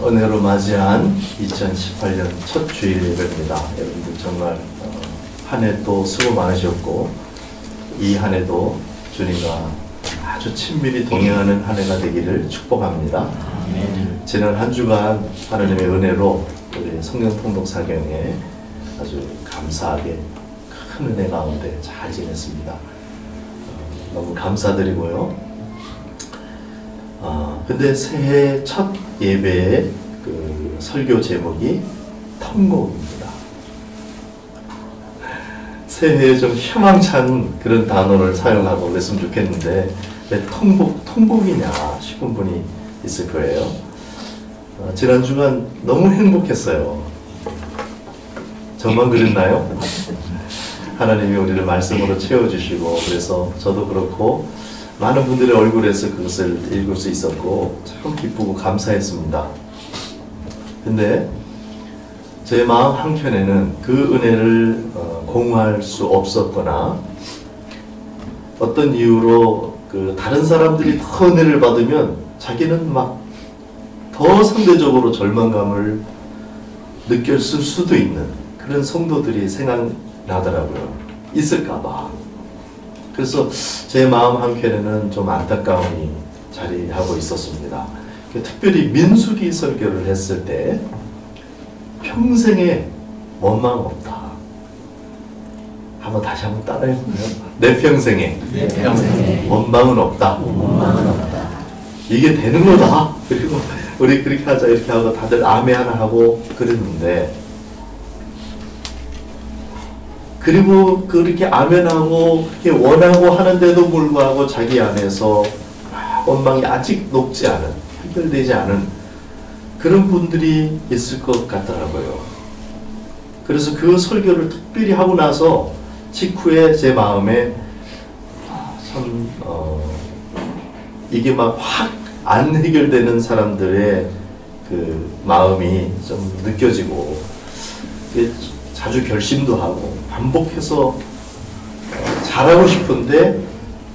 은혜로 맞이한 2018년 첫 주일 예배입니다. 여러분들 정말 한 해 또 수고 많으셨고 이 한 해도 주님과 아주 친밀히 동행하는 한 해가 되기를 축복합니다. 지난 한 주간 하나님의 은혜로 우리 성경 통독 사경에 아주 감사하게 큰 은혜 가운데 잘 지냈습니다. 너무 감사드리고요. 근데 새해 첫 예배의 그 설교 제목이 통곡입니다. 새해에 좀 희망찬 그런 단어를 사용하고 그랬으면 좋겠는데 왜 통곡이냐 싶은 분이 있을 거예요. 지난 주간 너무 행복했어요. 저만 그랬나요? 하나님이 우리를 말씀으로 채워주시고 그래서 저도 그렇고 많은 분들의 얼굴에서 그것을 읽을 수 있었고 참 기쁘고 감사했습니다. 근데 제 마음 한켠에는 그 은혜를 공유할 수 없었거나 어떤 이유로 그 다른 사람들이 더 은혜를 받으면 자기는 막 더 상대적으로 절망감을 느꼈을 수도 있는 그런 성도들이 생각나더라고요. 있을까봐. 그래서 제 마음 한켠에는 좀 안타까움이 자리하고 있었습니다. 특별히 민수기 설교를 했을 때 평생에 원망 없다. 다시 한번 따라해보세요. 내 평생에 원망은 없다. 이게 되는 거다. 그리고 우리 그렇게 하자 이렇게 하고 다들 아멘 하나 하고 그랬는데 그리고 그렇게 아멘하고 그렇게 원하고 하는데도 불구하고 자기 안에서 원망이 아직 녹지 않은, 해결되지 않은 그런 분들이 있을 것 같더라고요. 그래서 그 설교를 특별히 하고 나서 직후에 제 마음에 참 이게 막 확 안 해결되는 사람들의 그 마음이 좀 느껴지고 자주 결심도 하고 반복해서 잘하고 싶은데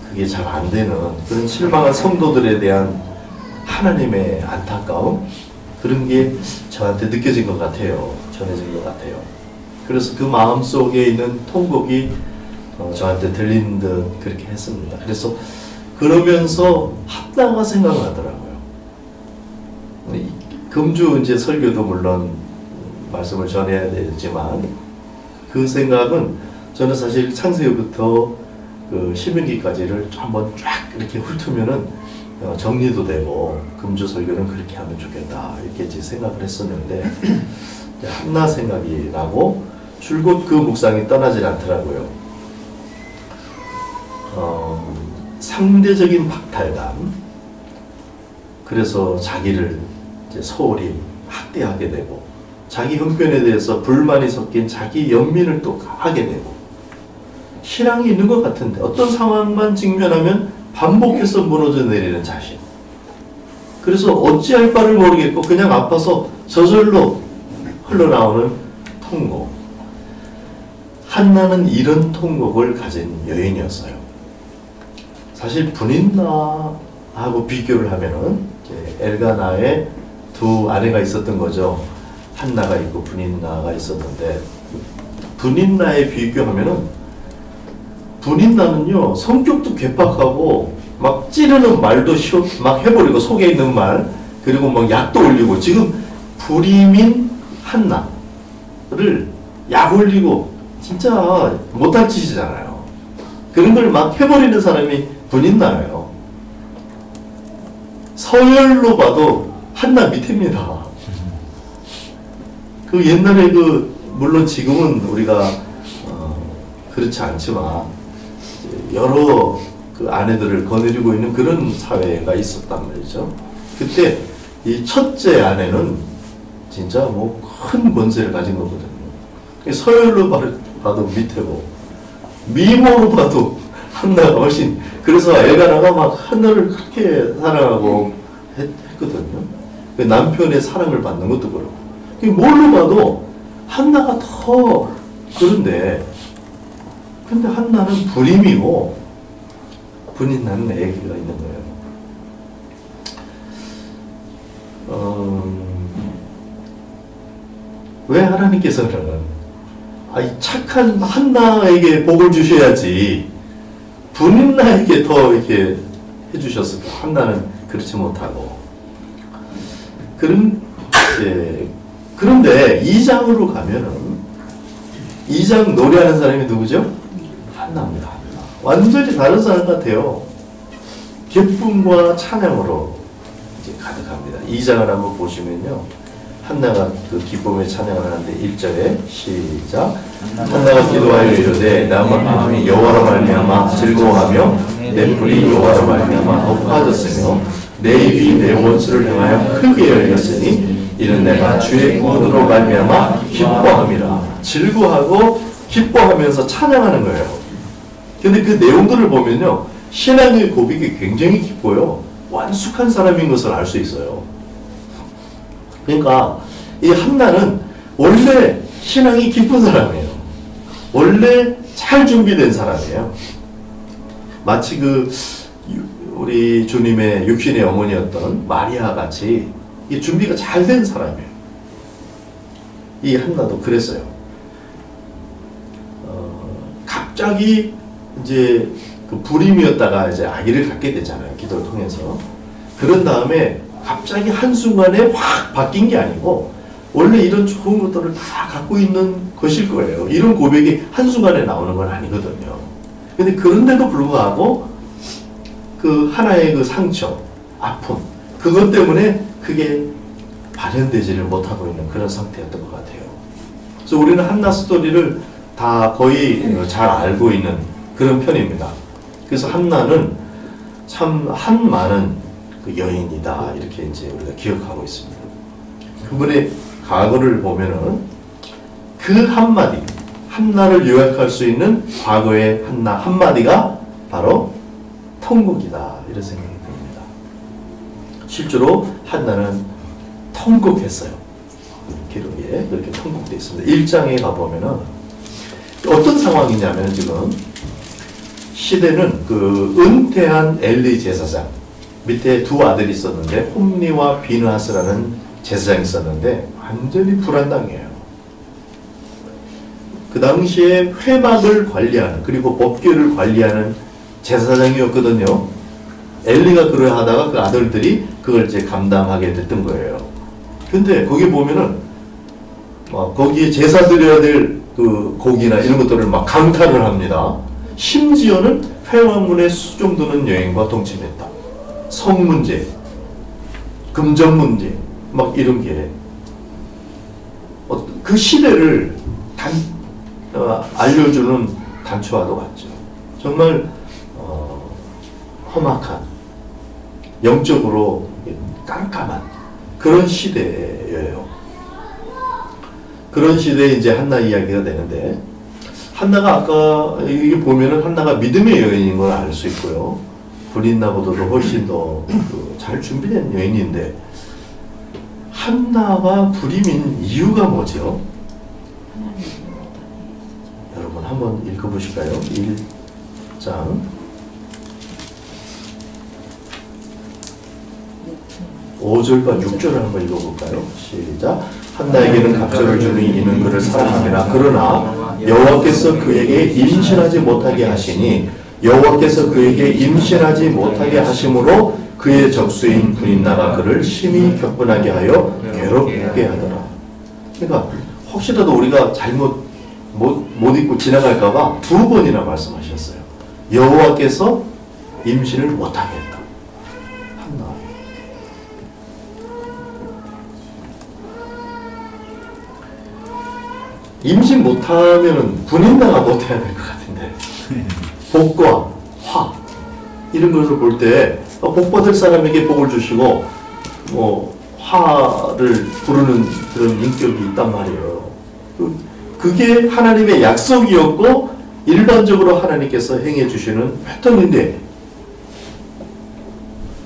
그게 잘 안 되는 그런 실망한 성도들에 대한 하나님의 안타까움 그런 게 저한테 느껴진 것 같아요. 전해진 것 같아요. 그래서 그 마음속에 있는 통곡이 저한테 들린 듯 그렇게 했습니다. 그래서 그러면서 한나가 생각나더라고요. 금주 이제 설교도 물론 말씀을 전해야 되지만 그 생각은 저는 사실 창세기부터 그 신명기까지를 한번 쫙 이렇게 훑으면은 정리도 되고 금주 설교는 그렇게 하면 좋겠다 이렇게 이제 생각을 했었는데 한나 생각이 나고 줄곧 그 묵상이 떠나질 않더라고요. 상대적인 박탈감 그래서 자기를 이제 소홀히 학대하게 되고 자기 형편에 대해서 불만이 섞인 자기 연민을 또 하게 되고 실랑이 있는 것 같은데 어떤 상황만 직면하면 반복해서 무너져 내리는 자신 그래서 어찌할 바를 모르겠고 그냥 아파서 저절로 흘러나오는 통곡 한나는 이런 통곡을 가진 여인이었어요. 사실 분인나하고 비교를 하면은 엘가나의 두 아내가 있었던 거죠. 한나가 있고 분인나가 있었는데 분인나에 비교하면은 분인나는요 성격도 괴팍하고 막 찌르는 말도 막 해버리고 속에 있는 말 그리고 막 약도 올리고 지금 불임인 한나를 약 올리고 진짜 못할 짓이잖아요. 그런 걸 막 해버리는 사람이 분인나예요. 서열로 봐도 한나 밑입니다. 그 옛날에 물론 지금은 우리가 그렇지 않지만 여러 그 아내들을 거느리고 있는 그런 사회가 있었단 말이죠. 그때 이 첫째 아내는 진짜 뭐 큰 권세를 가진 거거든요. 서열로 봐도 밑에고 미모로 봐도 한나가 훨씬 그래서 엘가나가 막 한나를 그렇게 사랑하고 했거든요. 남편의 사랑을 받는 것도 그렇고 뭘로 봐도 한나가 더 그런데 근데 한나는 불임이고 분인나는 애기가 있는 거예요. 왜 하나님께서는 착한 한나에게 복을 주셔야지 분인나에게 더 이렇게 해주셨을까? 한나는 그렇지 못하고. 그런데 2장으로 가면은 2장 노래하는 사람이 누구죠? 한나입니다. 한나. 완전히 다른 사람 같아요. 기쁨과 찬양으로 이제 가득합니다. 2장을 한번 보시면요. 한나가 그 기쁨의 찬양을 하는데 1절에 시작. 한나가 기도하여 이르되 내 마음이 여호와로 말미암아 즐거워하며 내 뿔이 여호와로 말미암아 높아졌으며 내 입이 내 원수를 향하여 크게 열렸으니 이는 내가 주의 구원으로 말미암아 기뻐함이라. 즐거워하고 기뻐하면서 찬양하는 거예요. 근데 그 내용들을 보면요, 신앙의 고백이 굉장히 깊고요, 완숙한 사람인 것을 알 수 있어요. 그러니까 이 한나는 원래 신앙이 깊은 사람이에요. 원래 잘 준비된 사람이에요. 마치 우리 주님의 육신의 어머니였던 마리아 같이 이 준비가 잘 된 사람이에요. 이 한나도 그랬어요. 갑자기 이제 그 불임이었다가 이제 아기를 갖게 되잖아요. 기도를 통해서. 그런 다음에 갑자기 한순간에 확 바뀐 게 아니고 원래 이런 좋은 것들을 다 갖고 있는 것일 거예요. 이런 고백이 한순간에 나오는 건 아니거든요. 근데 그런데도 불구하고 그 하나의 그 상처, 아픔, 그것 때문에 그게 발현되지를 못하고 있는 그런 상태였던 것 같아요. 그래서 우리는 한나 스토리를 다 거의 잘 알고 있는 그런 편입니다. 그래서 한나는 참 한많은 그 여인이다, 이렇게 이제 우리가 기억하고 있습니다. 그분의 과거를 보면은 그 한마디, 한나를 요약할 수 있는 과거의 한나 한마디가 바로 통곡이다, 이런 생각이 듭니다. 실제로 한나는 통곡했어요. 기록에 그렇게 통곡되어 있습니다. 1장에 가보면은 어떤 상황이냐면, 지금 시대는 그 은퇴한 엘리 제사장 밑에 두 아들이 있었는데 홈리와 비느하스라는 제사장이 있었는데 완전히 불안당해요. 그 당시에 회막을 관리하는, 그리고 법궤를 관리하는 제사장이었거든요. 엘리가 그러하다가 그 아들들이 그걸 이제 감당하게 됐던 거예요. 근데 거기 보면은 거기에 제사 드려야 될 그 고기나 이런 것들을 막 강탈을 합니다. 심지어는 회화문의 수종드는 여인과 동침했다. 성 문제, 금전 문제, 막 이런 게 그 시대를 알려주는 단초와도 같죠. 정말 험악한, 영적으로 깜깜한 그런 시대예요. 그런 시대에 이제 한나 이야기가 되는데, 한나가 아까 이게 보면은 한나가 믿음의 여인인 걸 알 수 있고요. 불인나보다도 훨씬 더 잘 준비된 여인인데, 한나가 불임인 이유가 뭐죠? 여러분 한번 읽어보실까요? 1장 5절과 6절을 한번 읽어볼까요? 시작. 한나에게는 갑절을 주는 이는 그를 사랑함이라. 그러나 여호와께서 그에게 임신하지 못하게 하시니 여호와께서 그에게 임신하지 못하게 하심으로 그의 적수인 불임나가 그를 심히 격분하게 하여 괴롭게 하더라. 그러니까 혹시라도 우리가 잘못 못 읽고 지나갈까봐 2번이나 말씀하셨어요. 여호와께서 임신을 못하게 했다. 한나. 임신 못하면은 군인나가 못해야 될 것 같은데, 복과 화 이런 것을 볼 때 복 받을 사람에게 복을 주시고 화를 부르는 그런 인격이 있단 말이에요. 그게 하나님의 약속이었고 일반적으로 하나님께서 행해 주시는 패턴인데,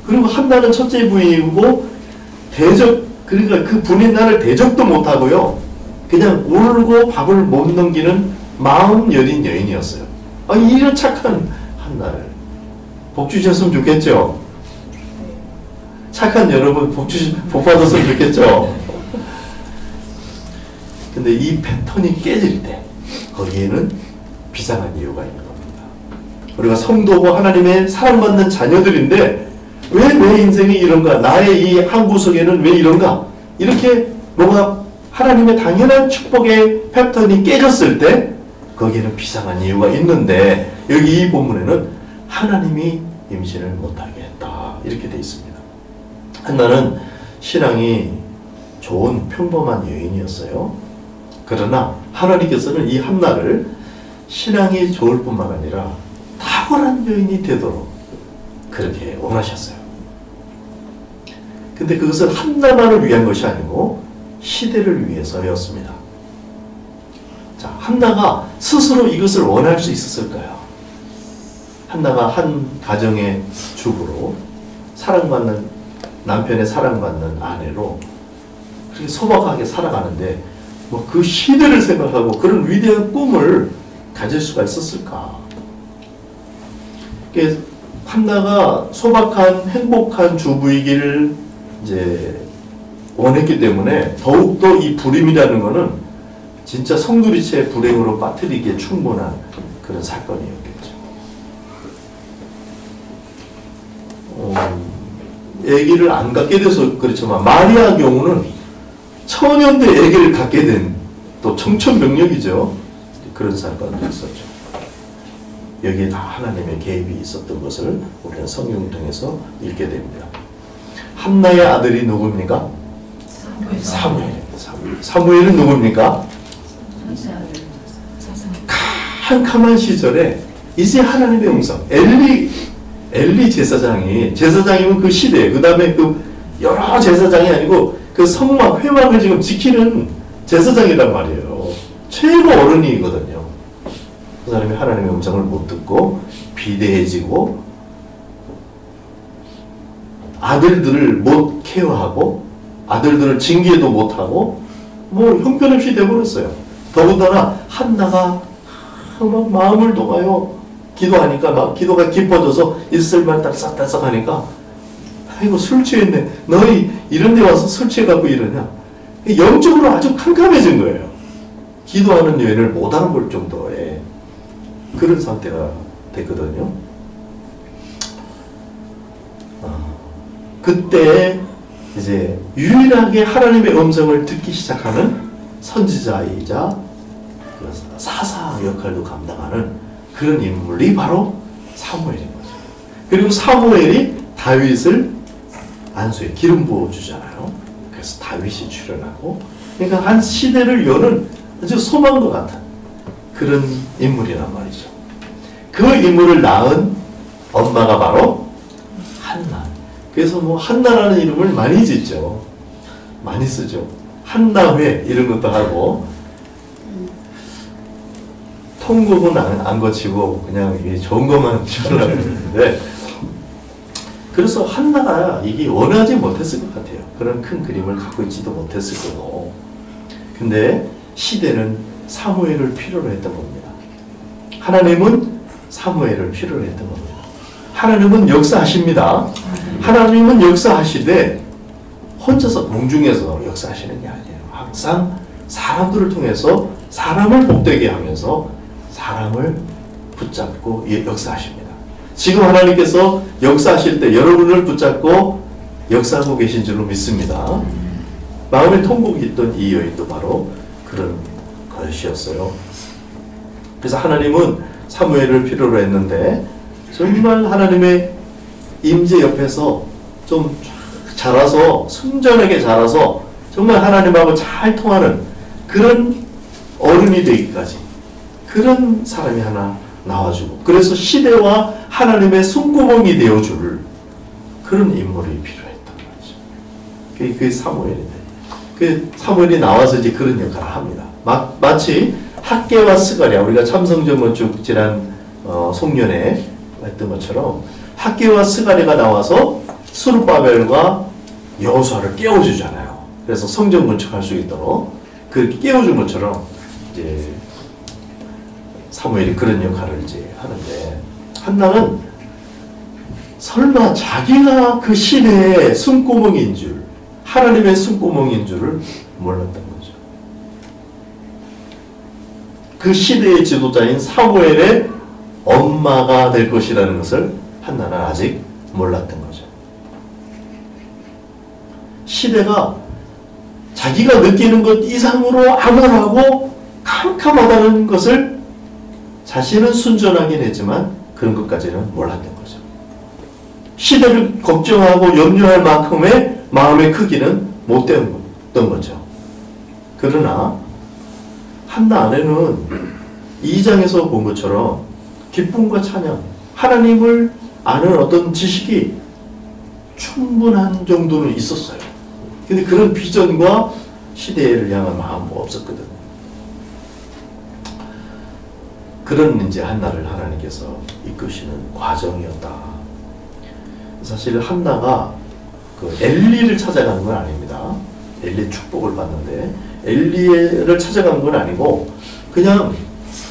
그리고 한나는 첫째 부인이고 그러니까 그 분인나를 대적도 못하고요, 그냥 울고 밥을 못 넘기는 마음 여린 여인이었어요. 이런 착한 한나를 복 주셨으면 좋겠죠. 착한 여러분 복 받았으면 좋겠죠. 근데 이 패턴이 깨질 때 거기에는 비상한 이유가 있는 겁니다. 우리가 성도고 하나님의 사랑받는 자녀들인데 왜 내 인생이 이런가? 나의 이 한 구석에는 왜 이런가? 이렇게 뭔가 하나님의 당연한 축복의 패턴이 깨졌을 때 거기에는 비상한 이유가 있는데 여기 이 본문에는 하나님이 임신을 못하게 했다 이렇게 되어 있습니다. 한나는 신앙이 좋은 평범한 여인이었어요. 그러나 하나님께서는 이 한나를 신앙이 좋을 뿐만 아니라 탁월한 여인이 되도록 그렇게 원하셨어요. 근데 그것은 한나만을 위한 것이 아니고 시대를 위해서였습니다. 자, 한나가 스스로 이것을 원할 수 있었을까요? 한나가 한 가정의 주부로 사랑받는 남편의 사랑받는 아내로 그렇게 소박하게 살아가는데 뭐 그 시대를 생각하고 그런 위대한 꿈을 가질 수가 있었을까? 한나가 소박한 행복한 주부이기를 이제 원했기 때문에 더욱더 이 불임이라는 것은 진짜 성두리째 불행으로 빠뜨리기에 충분한 그런 사건이었겠죠. 아기를 안 갖게 돼서 그렇지만 마리아 경우는 처년대 아기를 갖게 된 또 청천벽력이죠. 그런 사건도 있었죠. 여기에 다 하나님의 개입이 있었던 것을 우리는 성경을 통해서 읽게 됩니다. 한나의 아들이 누굽니까? 사무엘은 누굽니까? 캄캄한 시절에 이제 하나님의 음성 엘리 제사장이면 그 시대 그 다음에 그 여러 제사장이 아니고 그 성막 회막을 지금 지키는 제사장이란 말이에요. 최고 어른이거든요. 그 사람이 하나님의 음성을 못 듣고 비대해지고 아들들을 못 케어하고 아들들을 징계도 못하고 뭐 형편없이 돼버렸어요. 더군다나 한나가 막 마음을 녹아요. 기도하니까 막 기도가 깊어져서 있을만 딸싹딸싹 하니까 아이고 술 취했네. 너희 이런 데 와서 술 취해갖고 이러냐. 영적으로 아주 캄캄해진 거예요. 기도하는 여인을 못 알아볼 정도의 그런 상태가 됐거든요. 그때 이제 유일하게 하나님의 음성을 듣기 시작하는 선지자이자 사사 역할도 감당하는 그런 인물이 바로 사무엘인 거죠. 그리고 사무엘이 다윗을 안수에 기름 부어 주잖아요. 그래서 다윗이 출연하고 그러니까 한 시대를 여는 아주 소망과 같은 그런 인물이란 말이죠. 그 인물을 낳은 엄마가 바로 한나. 그래서 뭐 한나라는 이름을 많이 짓죠. 많이 쓰죠. 한나회 이런 것도 하고 통곡은 안 거치고 그냥 이게 좋은 것만 주려고 했는데 그래서 한나가 이게 원하지 못했을 것 같아요. 그런 큰 그림을 갖고 있지도 못했을 거고. 근데 시대는 사무엘을 필요로 했던 겁니다. 하나님은 사무엘을 필요로 했던 겁니다. 하나님은 역사하십니다. 하나님은 역사하시되 혼자서 공중에서 역사하시는 게 아니에요. 항상 사람들을 통해서 사람을 복되게 하면서 사람을 붙잡고 역사하십니다. 지금 하나님께서 역사하실 때 여러분을 붙잡고 역사하고 계신 줄로 믿습니다. 마음에 통곡이 있던 이 여인도 바로 그런 것이었어요. 그래서 하나님은 사무엘을 필요로 했는데 정말 하나님의 임재 옆에서 좀 자라서 순전하게 자라서 정말 하나님하고 잘 통하는 그런 어른이 되기까지 그런 사람이 하나 나와주고 그래서 시대와 하나님의 손구멍이 되어줄 그런 인물이 필요했던 거죠. 그게 사무엘인데 그 사무엘이 나와서 이제 그런 역할을 합니다. 마치 학개와 스가랴 우리가 참성전 쭉 지난 송년회 했던 것처럼 학개와 스가랴가 나와서 스룹바벨과 여호수아를 깨워주잖아요. 그래서 성전 건축할 수 있도록 그렇게 깨워준 것처럼 이제 사무엘이 그런 역할을 이제 하는데 한나는 설마 자기가 그 시대의 숨구멍인 줄 하나님의 숨구멍인 줄을 몰랐던 거죠. 그 시대의 지도자인 사무엘의 엄마가 될 것이라는 것을 한나는 아직 몰랐던 거죠. 시대가 자기가 느끼는 것 이상으로 암울하고 캄캄하다는 것을 자신은 순전하긴 했지만 그런 것까지는 몰랐던 거죠. 시대를 걱정하고 염려할 만큼의 마음의 크기는 못 되었던 거죠. 그러나 한나 안에는 2장에서 본 것처럼 기쁨과 찬양, 하나님을 아는 어떤 지식이 충분한 정도는 있었어요. 근데 그런 비전과 시대를 향한 마음은 없었거든요. 그런 이제 한나를 하나님께서 이끄시는 과정이었다. 사실 한나가 그 엘리를 찾아가는 건 아닙니다. 엘리의 축복을 받는데 엘리를 찾아간 건 아니고 그냥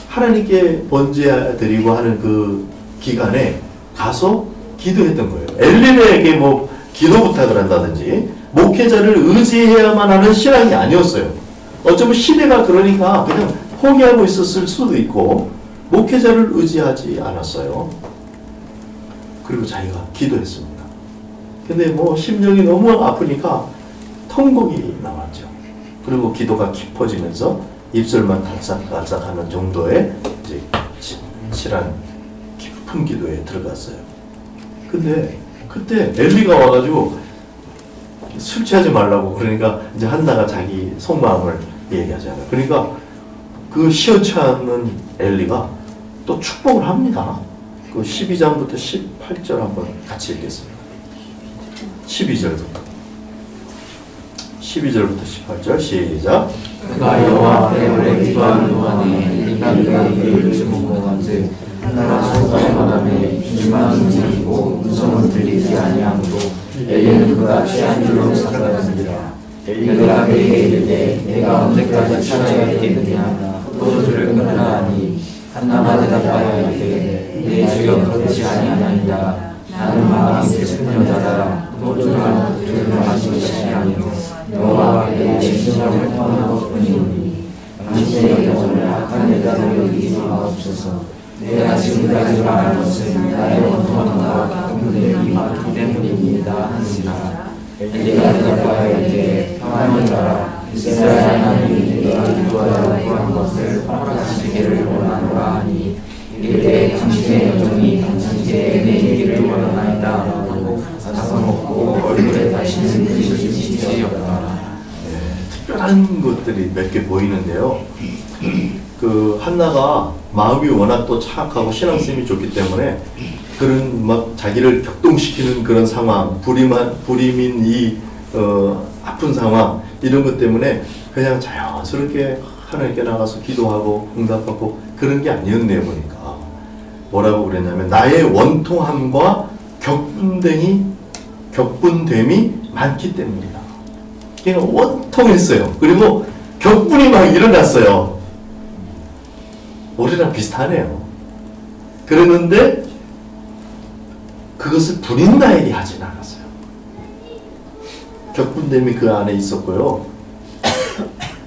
하나님께 번제드리고 하는 그 기간에 가서 기도했던 거예요. 엘리에게 뭐 기도 부탁을 한다든지 목회자를 의지해야만 하는 신앙이 아니었어요. 어쩌면 시대가 그러니까 그냥 포기하고 있었을 수도 있고 목회자를 의지하지 않았어요. 그리고 자기가 기도했습니다. 근데 뭐 심령이 너무 아프니까 통곡이 나왔죠. 그리고 기도가 깊어지면서 입술만 달싹달싹하는 정도의 이제 진실한 깊은 기도에 들어갔어요. 근데 그때 엘리가 와가지고 술 취하지 말라고 그러니까 이제 한나가 자기 속마음을 얘기하잖아요. 그러니까 그 시원치 않은 엘리가 또 축복을 합니다. 그 12장부터 18절 한번 같이 읽겠습니다. 12절부터 18절 시작. 그가 여호와 앞에 오래 기도하는 동안에 엘리가 그의 귀를 주목하건대 한나가 소가마담에 귀만 움직이고 음성을 들리지 아니하므로 엘리는 그가 취한 줄로 생각하니라. 엘리가 그에게 이르되 내가 언제까지 찾아야겠느냐 또 줄을 끊으라 하니 한나가 대답하여 이르되 내 주여 그렇지 아니하나이다. 나는 마음이 슬픈 여자라 또 줄을 마신 것이 아니요 여호와 앞에 내 심령을 터는 것뿐이니 당신의 영혼을 악한 여자로 여기지 마옵소서. 내가 지금까지 말한 것은 나의 원통함과 가끔의 이 마음 때문입니다 하니라. 엘리가 대답하여 이르되 평안히 가라. 이스라엘 하나님이 내가 기도하여 구한 것을 허락하시기를 원하노라 하니 이르되 당신의 여종이 당신께 내리기를 원하나이다 하고 가서 먹고 얼굴에 다시는 그리를 지지었다. 특별한 것들이 몇 개 보이는데요. 그 한나가 마음이 워낙 또 착하고 신앙심이 좋기 때문에 그런 막 자기를 격동시키는 그런 상황, 불임인 이 아픈 상황 이런 것 때문에 그냥 자연스럽게 하나님께 나가서 기도하고 응답하고 그런 게 아니었네요. 보니까 뭐라고 그랬냐면 나의 원통함과 격분됨이 많기 때문이다. 그냥 원통했어요. 그리고 격분이 막 일어났어요. 우리랑 비슷하네요. 그랬는데 그것을 부린다에게 하진 않았어요. 격분됨이 그 안에 있었고요.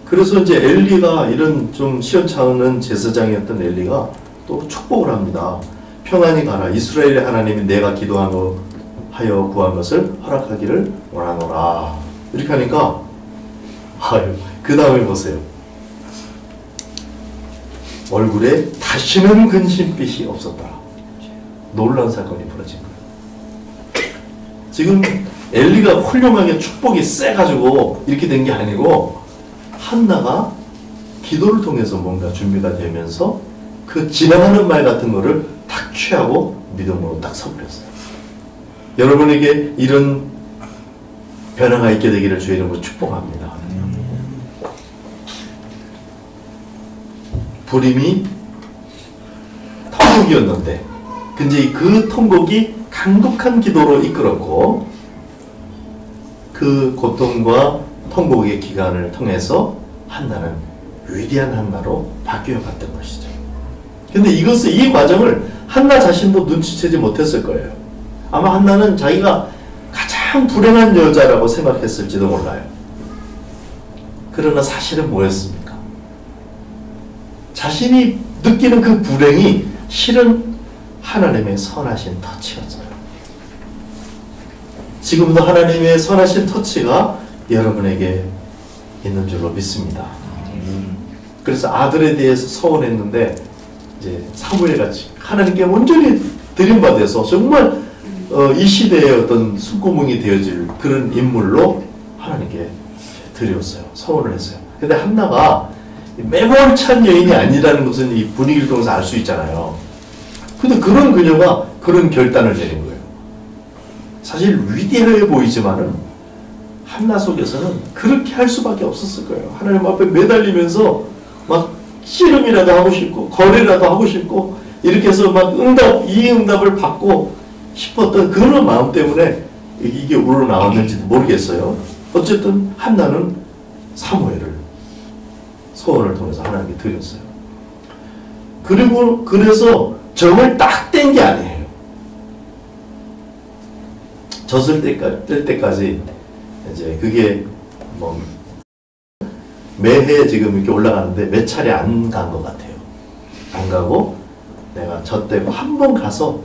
그래서 이제 엘리가 이런 좀 시원찮은 제사장이었던 엘리가 또 축복을 합니다. 평안히 가라. 이스라엘의 하나님이 내가 기도하여 구한 것을 허락하기를 원하노라. 이렇게 하니까 그 다음에 보세요. 얼굴에 다시는 근심빛이 없었다. 놀라운 사건이 벌어진 거예요. 지금 엘리가 훌륭하게 축복이 세가지고 이렇게 된 게 아니고 한나가 기도를 통해서 뭔가 준비가 되면서 그 지나가는 말 같은 거를 탁 취하고 믿음으로 딱 서버렸어요. 여러분에게 이런 변화가 있게 되기를 주의 이름으로 축복합니다. 불임이 통곡이었는데 근데 그 통곡이 강독한 기도로 이끌었고 그 고통과 통곡의 기간을 통해서 한나는 위대한 한나로 바뀌어 갔던 것이죠. 근데 이 과정을 한나 자신도 눈치채지 못했을 거예요. 아마 한나는 자기가 가장 불행한 여자라고 생각했을지도 몰라요. 그러나 사실은 뭐였습니까? 자신이 느끼는 그 불행이 실은 하나님의 선하신 터치였어요. 지금도 하나님의 선하신 터치가 여러분에게 있는 줄로 믿습니다. 그래서 아들에 대해서 서운했는데 이제 사무엘같이 하나님께 온전히 드림받아서 정말 이 시대의 어떤 숨구멍이 되어질 그런 인물로 하나님께 드렸어요. 서원을 했어요. 근데 한나가 매몰찬 여인이 아니라는 것은 이 분위기를 통해서 알 수 있잖아요. 근데 그런 그녀가 그런 결단을 내린 거예요. 사실 위대해 보이지만은 한나 속에서는 그렇게 할 수밖에 없었을 거예요. 하나님 앞에 매달리면서 막 씨름이라도 하고 싶고 거래라도 하고 싶고 이렇게 해서 막 이 응답을 받고 싶었던 그런 마음 때문에 이게 우러나왔는지도 모르겠어요. 어쨌든 한나는 사무엘을 소원을 통해서 하나님께 드렸어요. 그리고 그래서 점을 딱 뗀 게 아니에요. 젖을 뗄 때까지 이제 그게 뭐 매해 지금 이렇게 올라가는데 몇 차례 안 간 것 같아요. 안 가고 내가 젖대고 한 번 가서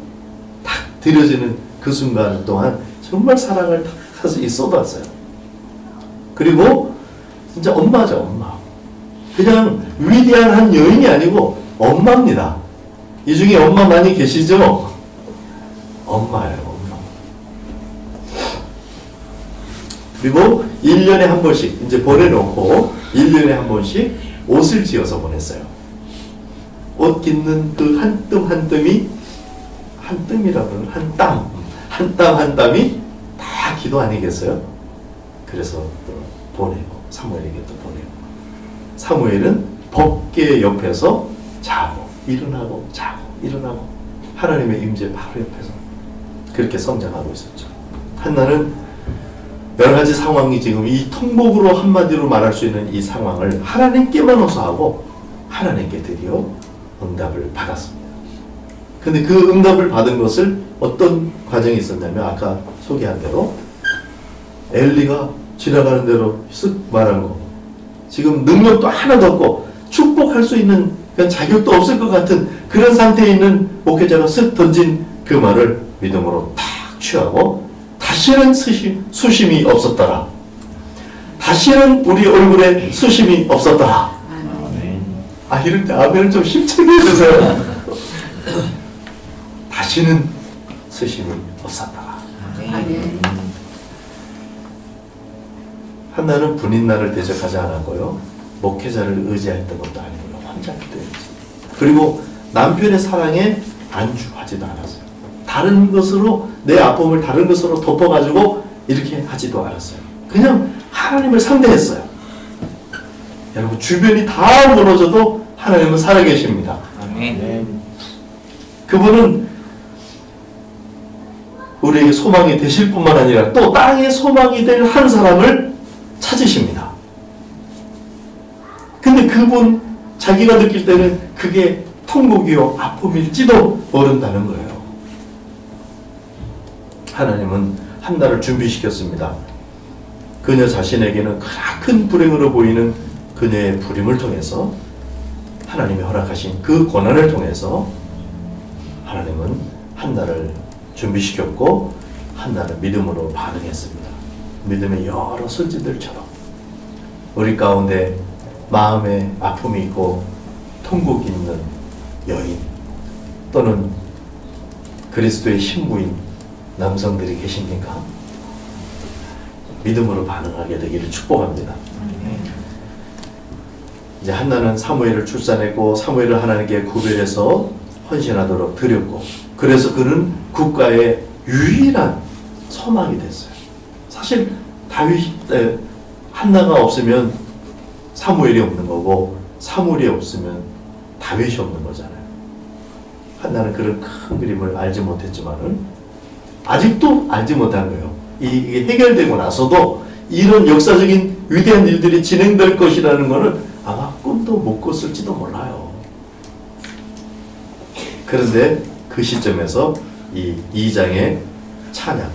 탁 들여지는 그 순간 동안 정말 사랑을 탁 가서 쏟았어요. 그리고 진짜 엄마죠, 엄마. 그냥 위대한 한 여인이 아니고 엄마입니다. 이 중에 엄마 많이 계시죠? 엄마예요, 엄마. 그리고 1년에 한 번씩 이제 보내놓고 1년에 한 번씩 옷을 지어서 보냈어요. 옷 깃는 그 한 뜸 한 뜸이 한 뜸이라고는 한 땀 한 땀이 다 기도 아니겠어요? 그래서 또 보내고 사무엘에게 또 보내고 사무엘은 법궤 옆에서 자고 일어나고 자고 일어나고 하나님의 임재 바로 옆에서 그렇게 성장하고 있었죠. 한나는 여러 가지 상황이 지금 이 통곡으로 한마디로 말할 수 있는 이 상황을 하나님께만 호소하고 하나님께 드디어 응답을 받았습니다. 근데 그 응답을 받은 것을 어떤 과정이 있었냐면 아까 소개한 대로 엘리가 지나가는 대로 쓱 말한 거 지금 능력도 하나도 없고 축복할 수 있는 그냥 자격도 없을 것 같은 그런 상태에 있는 목회자가 쓱 던진 그 말을 믿음으로 탁 취하고 다시는 수심이 없었더라. 다시는 우리 얼굴에 수심이 없었더라. 아 이럴 때 아멘을 좀 힘차게 해주세요. 다시는 수심이 없었더라. 한나는 분인날을 대적하지 않았고요. 목회자를 의지했던 것도 아니고요. 혼자 기도했지. 그리고 남편의 사랑에 안주하지도 않았어요. 다른 것으로 내 아픔을 다른 것으로 덮어가지고 이렇게 하지도 않았어요. 그냥 하나님을 상대했어요. 여러분 주변이 다 무너져도 하나님은 살아계십니다. 아멘. 그분은 우리에게 소망이 되실 뿐만 아니라 또 땅의 소망이 될 한 사람을 찾으십니다. 근데 그분 자기가 느낄 때는 그게 통곡이요 아픔일지도 모른다는 거예요. 하나님은 한나를 준비시켰습니다. 그녀 자신에게는 큰 불행으로 보이는 그녀의 불임을 통해서 하나님이 허락하신 그 고난을 통해서 하나님은 한나를 준비시켰고 한나는 믿음으로 반응했습니다. 믿음의 여러 선지들처럼 우리 가운데 마음에 아픔이 있고 통곡이 있는 여인 또는 그리스도의 신부인 남성들이 계십니까? 믿음으로 반응하게 되기를 축복합니다. 이제 한나는 사무엘을 출산했고 사무엘을 하나님께 구별해서 헌신하도록 드렸고 그래서 그는 국가의 유일한 소망이 됐어요. 사실 한나가 없으면 사무엘이 없는 거고 사무엘이 없으면 다윗이 없는 거잖아요. 한나는 그런 큰 그림을 알지 못했지만은 아직도 알지 못한 거예요. 이게 해결되고 나서도 이런 역사적인 위대한 일들이 진행될 것이라는 것은 아마 꿈도 못 꿨을지도 몰라요. 그런데 그 시점에서 이 2장의 찬양,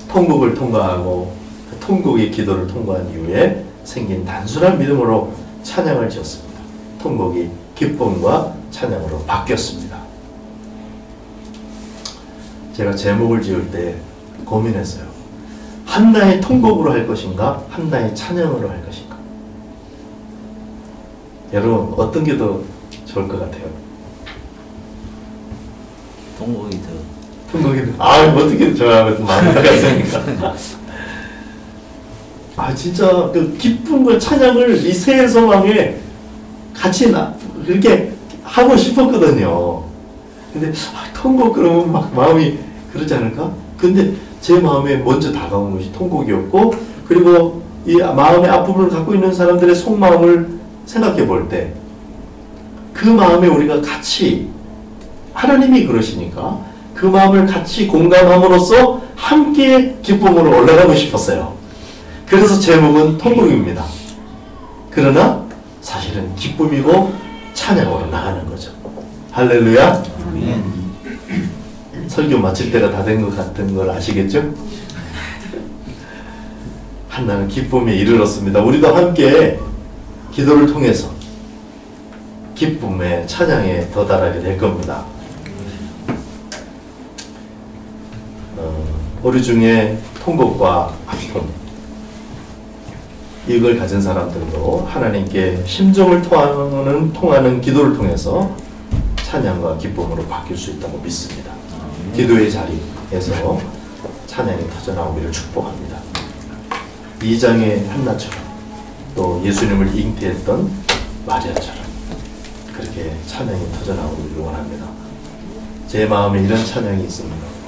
통곡을 통과하고 그 통곡의 기도를 통과한 이후에 생긴 단순한 믿음으로 찬양을 지었습니다. 통곡이 기쁨과 찬양으로 바뀌었습니다. 제가 제목을 지을 때 고민했어요. 한나의 통곡으로 할 것인가, 한나의 찬양으로 할 것인가. 여러분 어떤 게 더 좋을 것 같아요? 통곡이 더. 통곡이 어떻게 좋아하면 마음이 가있으니까. 진짜 그 기쁨과 찬양을 이 새 소망에 같이 그렇게 하고 싶었거든요. 근데 통곡 그러면 막 마음이 그러지 않을까? 근데 제 마음에 먼저 다가온 것이 통곡이었고, 그리고 이 마음의 아픔을 갖고 있는 사람들의 속마음을 생각해 볼 때 그 마음에 우리가 같이, 하나님이 그러시니까 그 마음을 같이 공감함으로써 함께 기쁨으로 올라가고 싶었어요. 그래서 제목은 통곡입니다. 그러나 사실은 기쁨이고 찬양으로 나가는 거죠. 할렐루야. 아멘. 설교 마칠 때가 다 된 것 같은 걸 아시겠죠? 한나는 기쁨에 이르렀습니다. 우리도 함께 기도를 통해서 기쁨에 찬양에 도달하게 될 겁니다. 우리 중에 통곡과 아픔, 이걸 가진 사람들도 하나님께 심정을 통하는 기도를 통해서 찬양과 기쁨으로 바뀔 수 있다고 믿습니다. 기도의 자리에서 찬양이 터져나오기를 축복합니다. 2장의 한나처럼, 또 예수님을 잉태했던 마리아처럼 그렇게 찬양이 터져나오기를 원합니다. 제 마음에 이런 찬양이 있습니다.